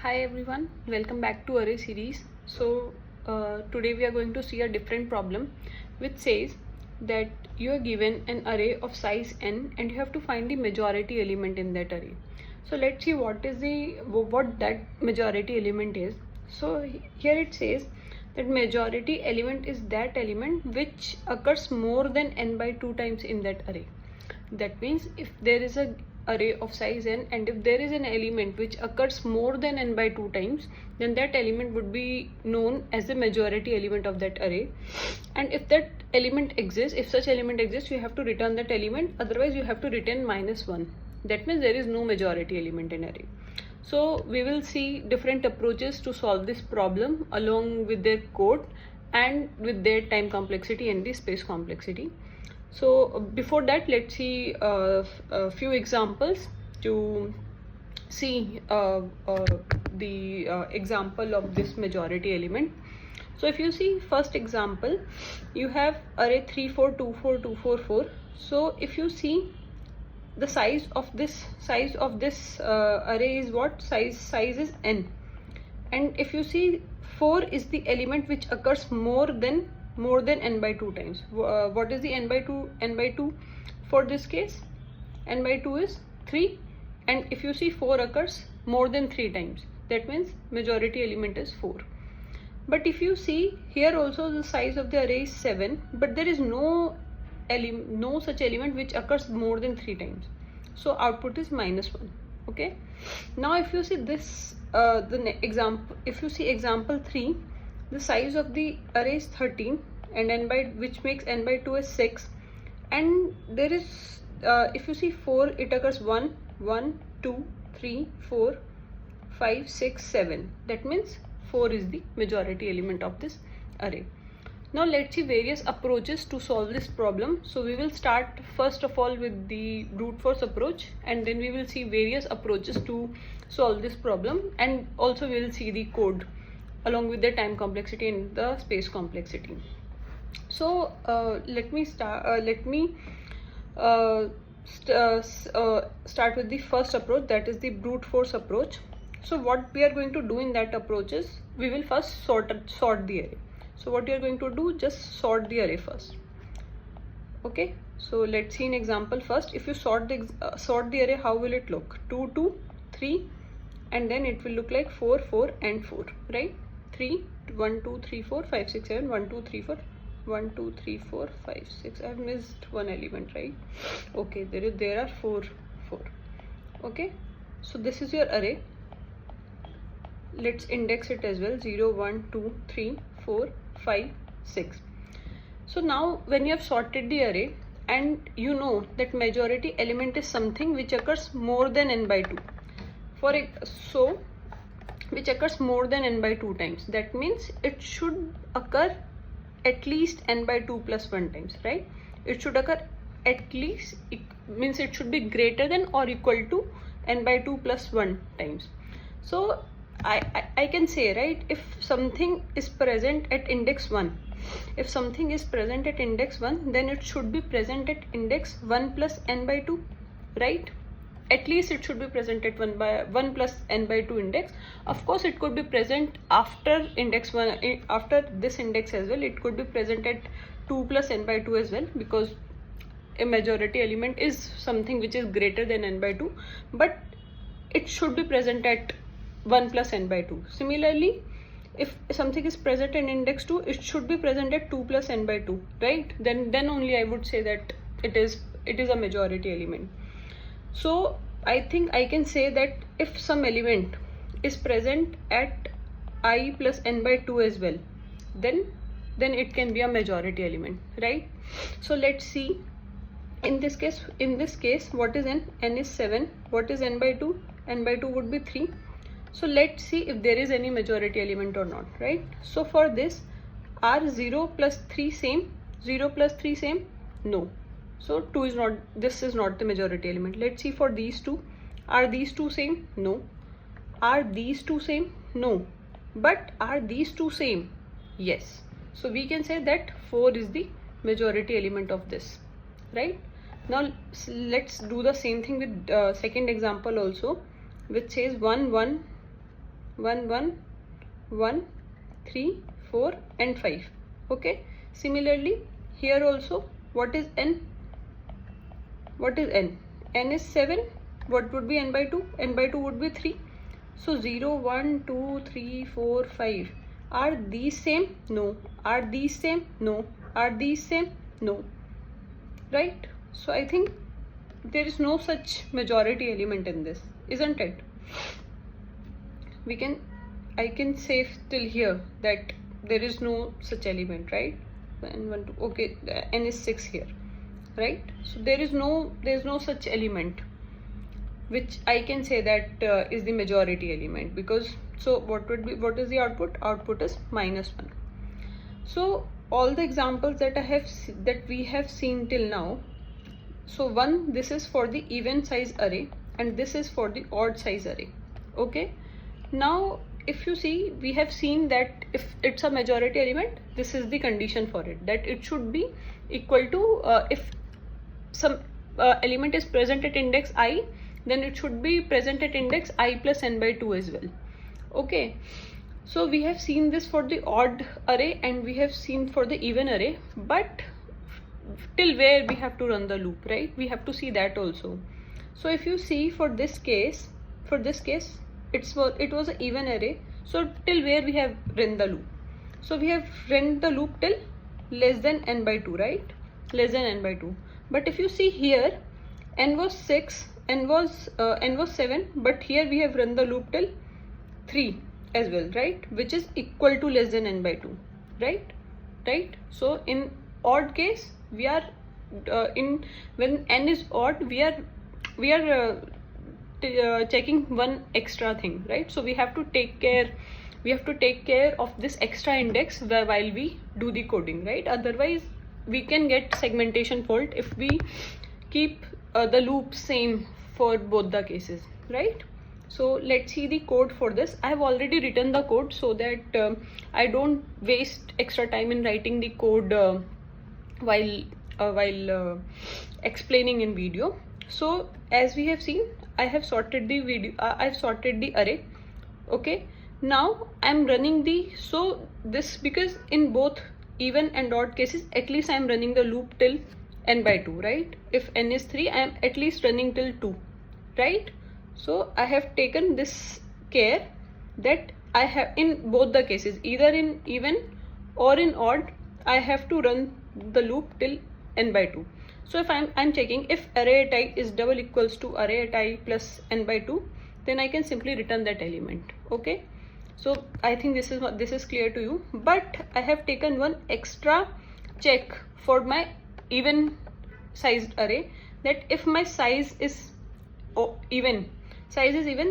Hi everyone, welcome back to array series. Today we are going to see a different problem which says that you are given an array of size n and you have to find the majority element in that array. So let's see what that majority element is. So here it says that majority element is that element which occurs more than n by 2 times in that array. That means if there is a array of size n and if there is an element which occurs more than n by 2 times, then that element would be known as the majority element of that array. And if that element exists, if such element exists, you have to return that element, otherwise you have to return -1. That means there is no majority element in array. So we will see different approaches to solve this problem along with their code and with their time complexity and the space complexity. So before that, let's see a few examples to see the example of this majority element. So if you see first example, you have array 3 4 2 4 2 4 4. So if you see the size of this array is what? Size is n, and if you see 4 is the element which occurs more than n by 2 times. What is the n by 2 for this case? N by 2 is 3, and if you see 4 occurs more than 3 times, that means majority element is 4. But if you see here also the size of the array is 7, but there is no such element which occurs more than 3 times, so output is -1. Okay, now if you see this example, if you see example 3, the size of the array is 13 and which makes n by 2 is 6, and there is if you see 4, it occurs 1 2 3 4 5 6 7. That means 4 is the majority element of this array. Now let's see various approaches to solve this problem. So we will start first of all with the brute force approach, and then we will see various approaches to solve this problem, and also we will see the code along with the time complexity and the space complexity. So let me start with the first approach, that is the brute force approach. So what we are going to do in that approach is we will first sort the array. So what you are going to do, just sort the array first. Okay, so let's see an example first. If you sort the array, how will it look? 2 2 3, and then it will look like 4 4 and 4, right? 3 1 2 3 4 5 6 7 1 2 3 4 1 2 3 4 5 6. I have missed one element, right? Okay, there are 4 4. Okay, so this is your array. Let's index it as well. 0 1 2 3 4 5 6. So now when you have sorted the array and you know that majority element is something which occurs more than n by 2, which occurs more than n by 2 times, that means it should occur at least n by 2 plus 1 times, right? It should occur at least, it means it should be greater than or equal to n by 2 plus 1 times. So I can say, right, if something is present at index 1, if something is present at index 1, then it should be present at index 1 plus n by 2, right? At least it should be present at 1 plus n by 2 index. Of course, it could be present after index 1, after this index as well. It could be present at 2 plus n by 2 as well, because a majority element is something which is greater than n by 2, but it should be present at 1 plus n by 2. Similarly, if something is present in index 2, it should be present at 2 plus n by 2, right? Then only I would say that it is a majority element. So I think I can say that if some element is present at I plus n by 2 as well, then it can be a majority element, right? So let's see. In this case, what is n? N is 7. What is n by 2? N by 2 would be 3. So let's see if there is any majority element or not, right? So for this, are 0 plus 3 same? 0 plus 3 same? No. So this is not the majority element. Let's see for these two. Are these two same? No. Are these two same? No. But are these two same? Yes. So we can say that 4 is the majority element of this, right? Now let's do the same thing with second example also, which says 1 1 1 1 1 3 4 and 5. Okay, similarly here also, what is n? What is n? N is 7. What would be n by 2? N by 2 would be 3. So 0 1 2 3 4 5. Are these same? No. Are these same? No. Are these same? No. Right? So I think there is no such majority element in this, isn't it? I can say till here that there is no such element, right? N 1 2. Okay, n is 6 here, right? So there is no such element which I can say that is the majority element, because so what is the output? Output is -1. So all the examples that we have seen till now, so this is for the even size array and this is for the odd size array. Okay, now if you see, we have seen that if it's a majority element, this is the condition for it, that it should be equal to if some element is present at index I, then it should be present at index I plus n by 2 as well. Okay, so we have seen this for the odd array and we have seen for the even array, but till where we have to run the loop, right? We have to see that also. So if you see for this case, it was an even array, so till where we have run the loop? So we have run the loop till less than n by 2, right? Less than n by 2. But if you see here, n was 6, n was 7, but here we have run the loop till 3 as well, right? Which is equal to less than n by 2, right? So in odd case, we are when n is odd, we are checking one extra thing, right? So we have to take care of this extra index while we do the coding, right? Otherwise we can get segmentation fault if we keep the loop same for both the cases, right? So let's see the code for this. I have already written the code so that I don't waste extra time in writing the code while explaining in video. So as we have seen, I have sorted the array. Okay, now I'm running because in both even and odd cases, at least I'm running the loop till n by 2, right? If n is 3, I am at least running till 2, right? So I have taken this care that I have in both the cases, either in even or in odd, I have to run the loop till n by 2. So if I'm checking if array at I is double equals to array at I plus n by 2, then I can simply return that element. Okay, so I think this is clear to you. But I have taken one extra check for my even sized array, that if my size is even,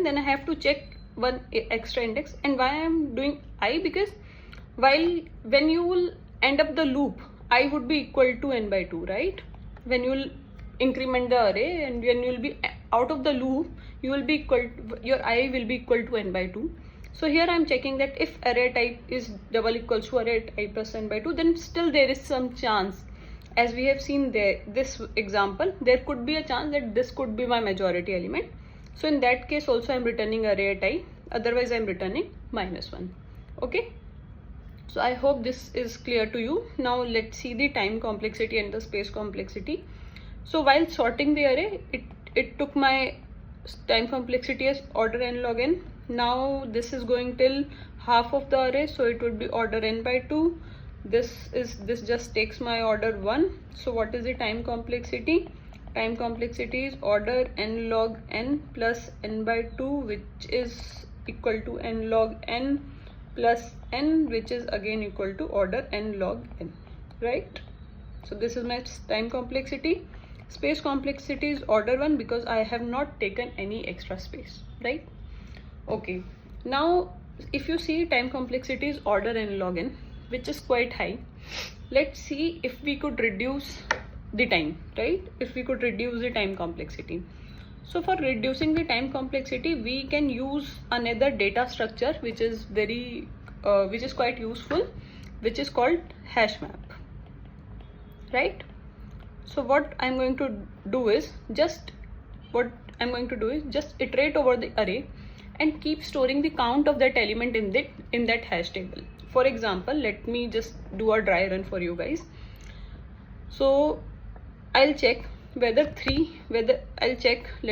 then I have to check one extra index. And why I am doing I? Because when you will end up the loop, I would be equal to n by 2, right? When you will increment the array and when you will be out of the loop, you will be your I will be equal to n by 2. So here I am checking that if array type is double equals to array I plus n by 2, then still there is some chance, as we have seen there, this example, there could be a chance that this could be my majority element. So in that case also I am returning array at I, otherwise I am returning -1. Okay, so I hope this is clear to you. Now let's see the time complexity and the space complexity. So while sorting the array, it took my time complexity as order n log n. Now this is going till half of the array, so it would be order n by 2. This just takes my order 1. So what is the time complexity? Time complexity is order n log n plus n by 2, which is equal to n log n plus n, which is again equal to order n log n, right? So this is my time complexity. Space complexity is order 1 because I have not taken any extra space, right? Okay, now if you see time complexity is order n log n, which is quite high. Let's see if we could reduce the time, right? If we could reduce the time complexity. So for reducing the time complexity, we can use another data structure which is quite useful, which is called hash map, right? So what I'm going to do is just iterate over the array and keep storing the count of that element in that hash table. For example, let me just do a dry run for you guys. So I'll check let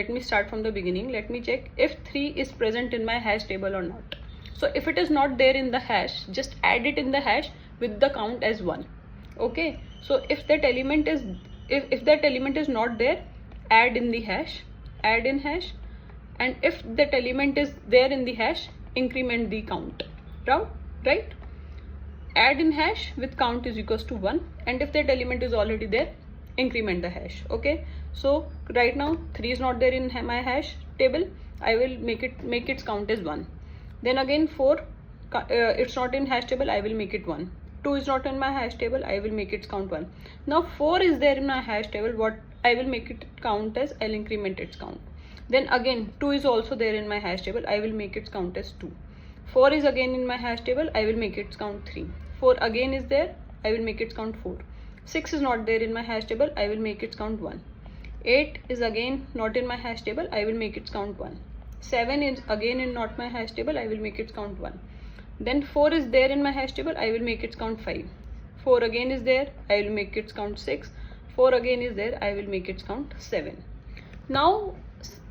me start from the beginning. Let me check if 3 is present in my hash table or not. So if it is not there in the hash, just add it in the hash with the count as 1. Okay, so if that element is not there, add in hash, and if that element is there in the hash, increment the count. Right? Add in hash with count is equals to 1, and if that element is already there, increment the hash. Okay, so right now 3 is not there in my hash table. I will make its count as 1. Then again 4, it's not in hash table, I will make it 1. 2 is not in my hash table, I will make its count 1. Now 4 is there in my hash table, what I will make it count as, I'll increment its count. Then again 2 is also there in my hash table, I will make its count as 2. 4 is again in my hash table, I will make its count 3. 4 again is there, I will make its count 4. 6 is not there in my hash table, I will make its count 1. 8 is again not in my hash table, I will make its count 1. 7 is again in not my hash table, I will make its count 1. Then 4 is there in my hash table, I will make its count 5. 4 again is there, I will make its count 6. 4 again is there, I will make its count 7. Now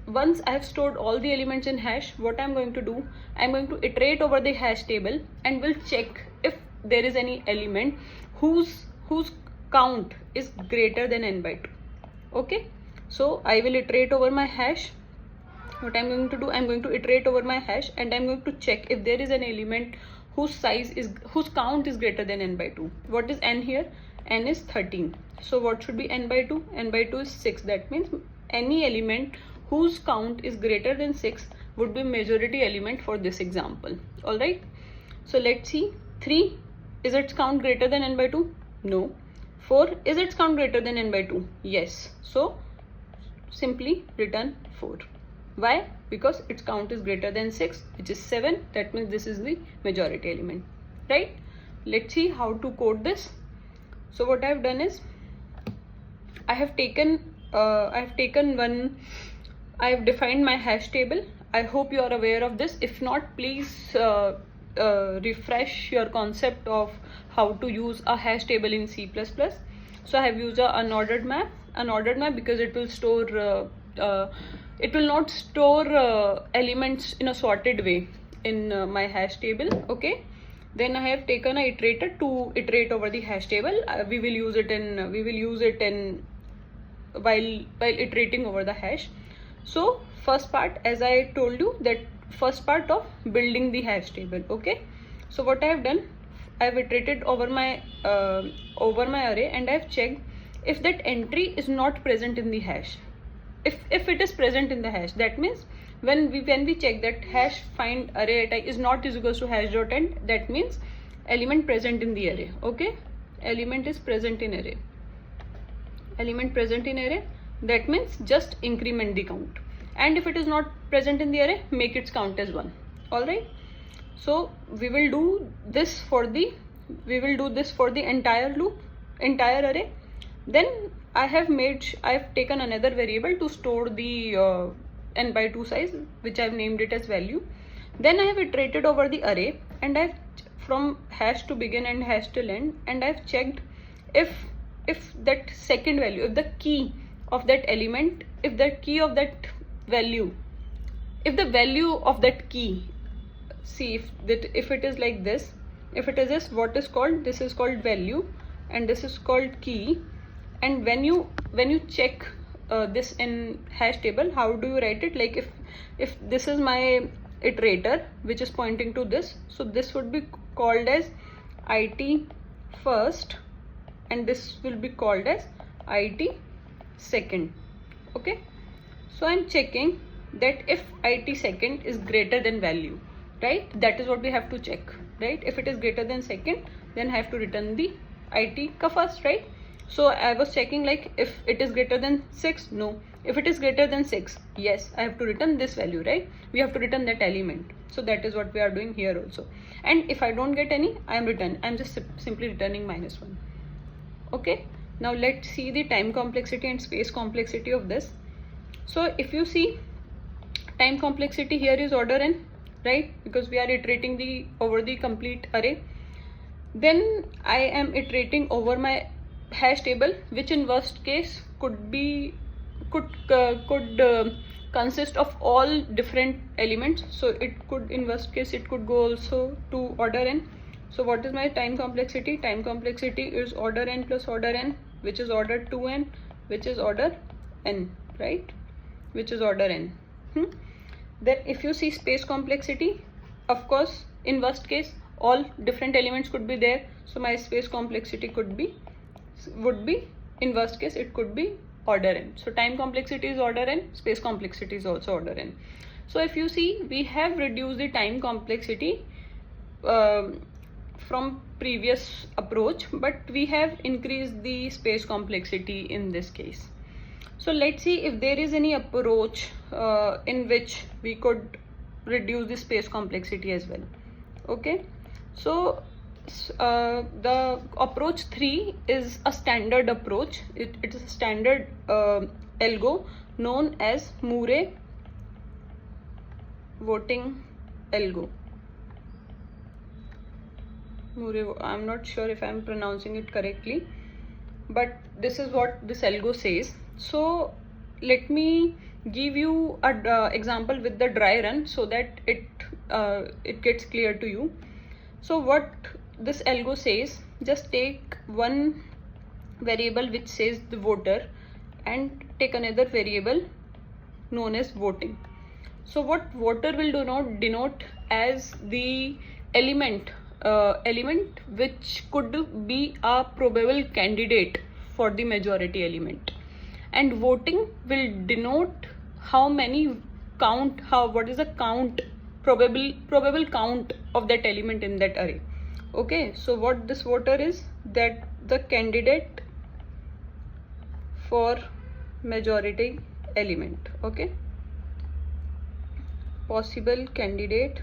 once I have stored all the elements in hash, what I'm going to do, I'm going to iterate over the hash table and will check if there is any element whose count is greater than n by 2. Okay, so I will iterate over my hash. What I'm going to do, I'm going to iterate over my hash and I'm going to check if there is an element whose count is greater than n by 2. What is n here? N is 13. So what should be n by 2? N by 2 is 6. That means any element whose count is greater than 6 would be majority element for this example. Alright, so let's see. 3, is its count greater than n by 2? No. 4, is its count greater than n by 2? Yes. So simply return 4. Why? Because its count is greater than 6, which is 7. That means this is the majority element. Right? Let's see how to code this. So what I have done is, I have defined my hash table. I hope you are aware of this. If not, please refresh your concept of how to use a hash table in C++. So I have used an unordered map because it will store it will not store elements in a sorted way in my hash table. Okay, then I have taken a iterator to iterate over the hash table. We will use it in while iterating over the hash. So first part, as I told you, that first part of building the hash table. Okay, so what I have done, I have iterated over my array and I have checked if that entry is not present in the hash. If it is present in the hash, that means when we check that hash find array at I is not is equals to hash dot end, that means element present in the array. Okay, element is present in array. Element present in array, that means just increment the count, and if it is not present in the array, make its count as 1. All right, so we will do this for the entire array. Then I have taken another variable to store the n by 2 size, which I have named it as value. Then I have iterated over the array and I've from hash to begin and hash till end, and I've checked if that second value, if the key of that element, if the value of that key, see if it is like this, if it is this, what is called, this is called value and this is called key. And when you check this in hash table, how do you write it? Like if this is my iterator which is pointing to this, so this would be called as it first and this will be called as it second. Okay, so I'm checking that if it second is greater than value, right? That is what we have to check, right? If it is greater than second, then I have to return the it ka first, right? So I was checking like if it is greater than 6, no. If it is greater than 6, yes, I have to return this value, right? We have to return that element. So that is what we are doing here also. And if I don't get any, I'm just simply returning -1. Okay, now let's see the time complexity and space complexity of this. So if you see, time complexity here is order n, right? Because we are iterating over the complete array. Then I am iterating over my hash table, which in worst case could consist of all different elements. So it could, in worst case, it could go also to order n. So what is my time complexity? Time complexity is order n plus order n, which is order 2n, which is order n, right? Which is order n. Then if you see space complexity, of course, in worst case, all different elements could be there. So my space complexity would be, in worst case, it could be order n. So time complexity is order n, space complexity is also order n. So if you see, we have reduced the time complexity from previous approach, but we have increased the space complexity in this case. So let's see if there is any approach in which we could reduce the space complexity as well. Okay, so the approach 3 is a standard approach. It is a standard algo known as Moore voting algo. I'm not sure if I'm pronouncing it correctly, but this is what this algo says. So let me give you an example with the dry run so that it gets clear to you. So what this algo says, just take one variable which says the voter and take another variable known as voting. So what voter will denote as the element which could be a probable candidate for the majority element, and voting will denote what is the count, probable count of that element in that array. Okay, so what this voter is, that the candidate for majority element. Okay, possible candidate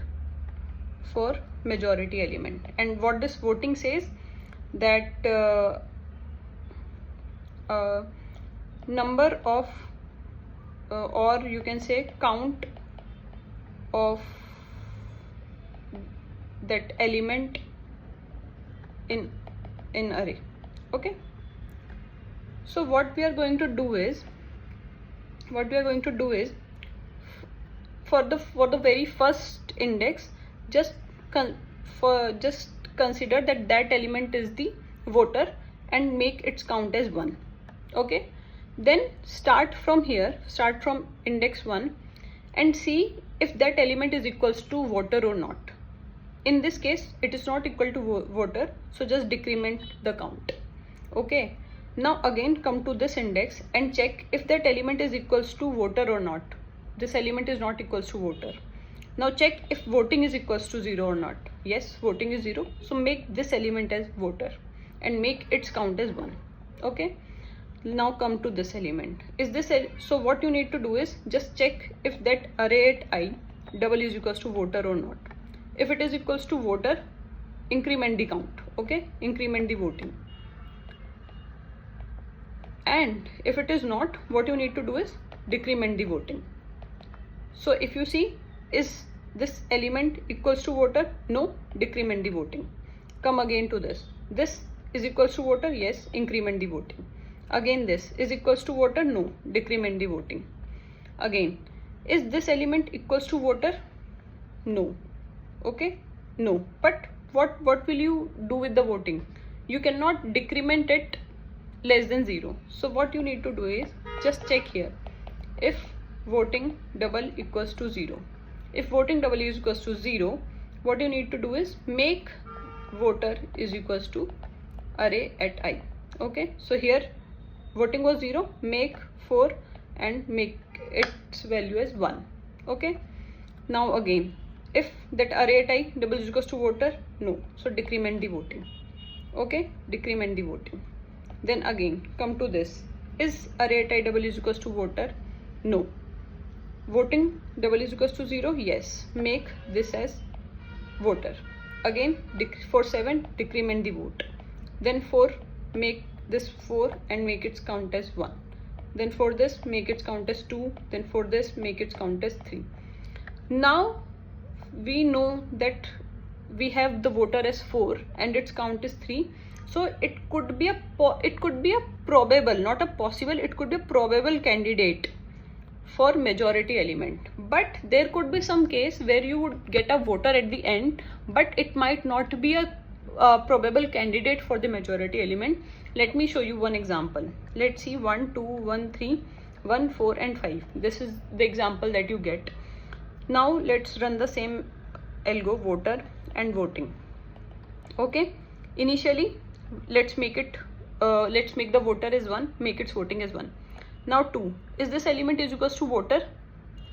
for majority element. And what this voting says, that number of or you can say count of that element in array. Okay, so what we are going to do is for the very first index, just consider that element is the voter and make its count as 1. Okay, then start from index 1 and see if that element is equals to voter or not. In this case, it is not equal to voter, so just decrement the count. Okay, now again come to this index and check if that element is equals to voter or not. This element is not equals to voter. Now check if voting is equals to 0 or not. Yes, voting is 0, so make this element as voter and make its count as 1. Okay, now come to this element. So what you need to do is just check if that array at I double is equals to voter or not. If it is equals to voter, increment the count. Okay, increment the voting. And if it is not, what you need to do is decrement the voting. So if you see, is this element equals to voter? No, decrement the voting. Come again to this. This is equals to voter? Yes, increment the voting. Again, this is equals to voter? No, decrement the voting. Again, is this element equals to voter? No. Okay, no. But what will you do with the voting? You cannot decrement it less than 0. So what you need to do is just check here if voting double equals to 0. If voting double is equals to 0, what you need to do is make voter is equals to array at I. Okay, so here voting was 0, make 4 and make its value as 1. Okay, now again, if that array at I double is equals to voter, no, so decrement the voting. Okay, decrement the voting. Then again come to this, is array at I double is equals to voter? No. Voting double is equals to 0? Yes, make this as voter. Again for 7, decrement the vote. Then 4, make this 4 and make its count as 1. Then for this, make its count as 2. Then for this, make its count as 3. Now we know that we have the voter as 4 and its count is 3, so it could be a probable, not a possible, it could be a probable candidate for majority element. But there could be some case where you would get a voter at the end, but it might not be a probable candidate for the majority element. Let me show you one example. Let's see 1 2 1 3 1 4 and 5. This is the example that you get. Now let's run the same algo, voter and voting. Okay, initially let's make the voter as 1, make its voting as 1. Now 2, is this element is equals to voter?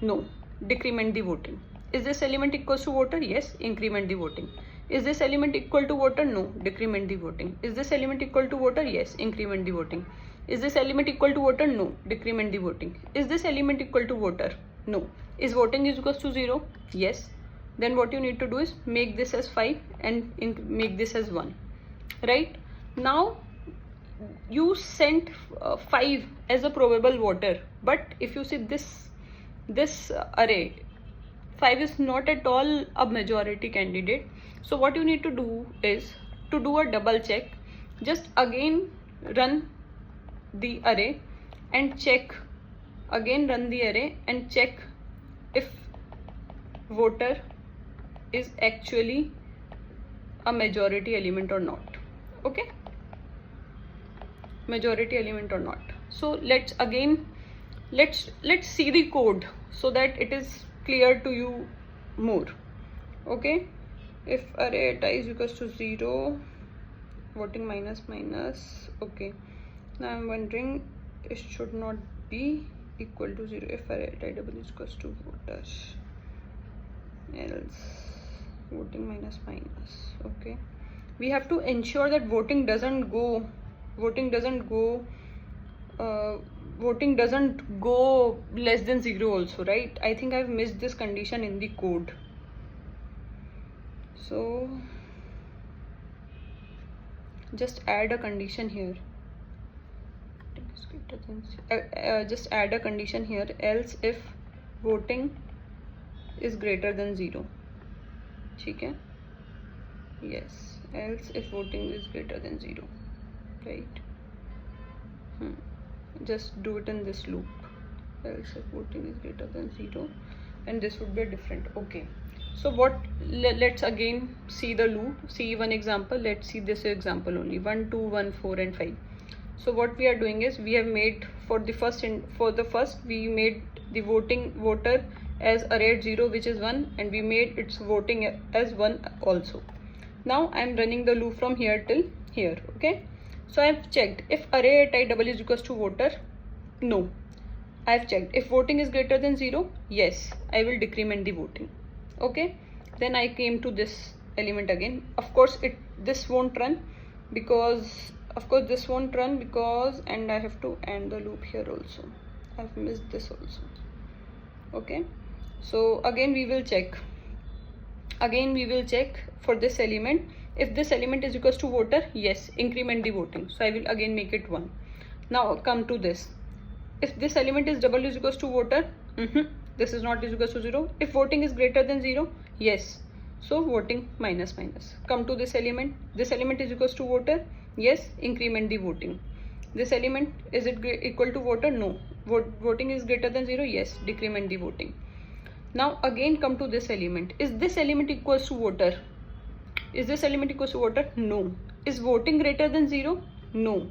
No, decrement the voting. Is this element equals to voter? Yes, increment the voting. Is this element equal to voter? No, decrement the voting. Is this element equal to voter? Yes, increment the voting. Is this element equal to voter? No, decrement the voting. Is this element equal to voter? No. Is voting is equals to 0? Yes. Then what you need to do is make this as 5 and make this as 1. Right? Now you sent 5 as a probable voter, but if you see this array, 5 is not at all a majority candidate. So what you need to do is to do a double check. Just again run the array and check, again run the array and check if voter is actually a majority element or not. Okay, majority element or not. So let's see the code so that it is clear to you more. Okay, if array I is equals to 0, voting minus minus. Okay, now I'm wondering it should not be equal to 0 if array I double is equals to voter, else voting minus minus. Okay, we have to ensure that voting doesn't go less than 0 also, right? I think I've missed this condition in the code. So just add a condition here. Just add a condition here, else if voting is greater than 0. Okay? Yes, else if voting is greater than 0. Right? Just do it in this loop, else if voting is greater than 0, and this would be different. Okay, so let's again see the loop, see one example. Let's see this example only, 1 2 1 4 and 5. So what we are doing is we have made for the first we made the voter as array at 0, which is 1, and we made its voting as 1 also. Now I am running the loop from here till here. Okay, so I have checked if array at I double is equals to voter. No, I have checked if voting is greater than 0. Yes, I will decrement the voting. Okay, then I came to this element again. Of course this won't run because and I have to end the loop here also. I've missed this also. Okay, so again we will check for this element. If this element is equals to voter, yes, increment the voting. So I will again make it 1. Now come to this. If this element is double is equals to voter, this is not is equals to 0. If voting is greater than 0, yes. So voting minus minus. Come to this element. This element is equals to voter. Yes, increment the voting. This element, is it equal to voter? No. Voting is greater than 0. Yes, decrement the voting. Now again come to this element. Is this element equals to voter? Is this element equals to voter? No. Is voting greater than 0? No.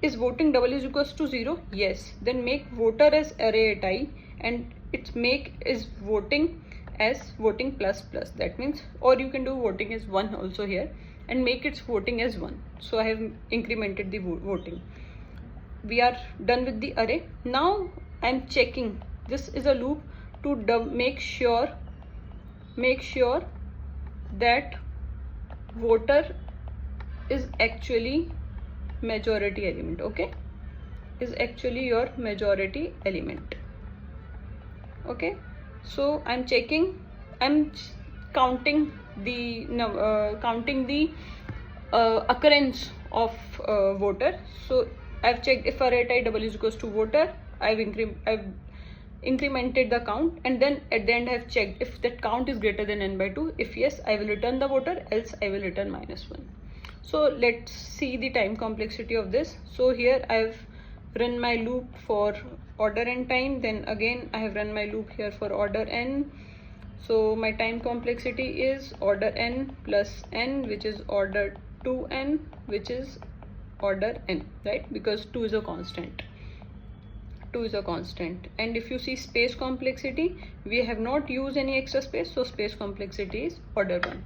Is voting double is equals to 0? Yes. Then make voter as array at I and its make is voting as voting plus plus. That means, or you can do voting as 1 also here and make its voting as 1. So I have incremented the voting. We are done with the array. Now I am checking. This is a loop to make sure that voter is actually majority element. Okay, is actually your majority element. Okay, so I'm checking, I'm counting the occurrence of voter. So I've checked if array I double is equals to voter. I've incremented the count, and then at the end I have checked if that count is greater than n by 2. If yes, I will return the voter, else I will return -1. So let's see the time complexity of this. So here I've run my loop for order n time, then again I have run my loop here for order n. So my time complexity is order n plus n, which is order 2n, which is order n, right? Because 2 is a constant. 2 is a constant. And if you see space complexity, we have not used any extra space, so space complexity is order 1.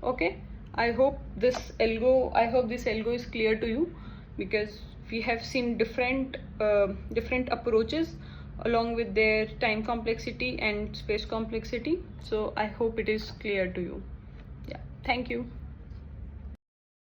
Okay, I hope this algo is clear to you, because we have seen different approaches along with their time complexity and space complexity. So I hope it is clear to you. Yeah, thank you.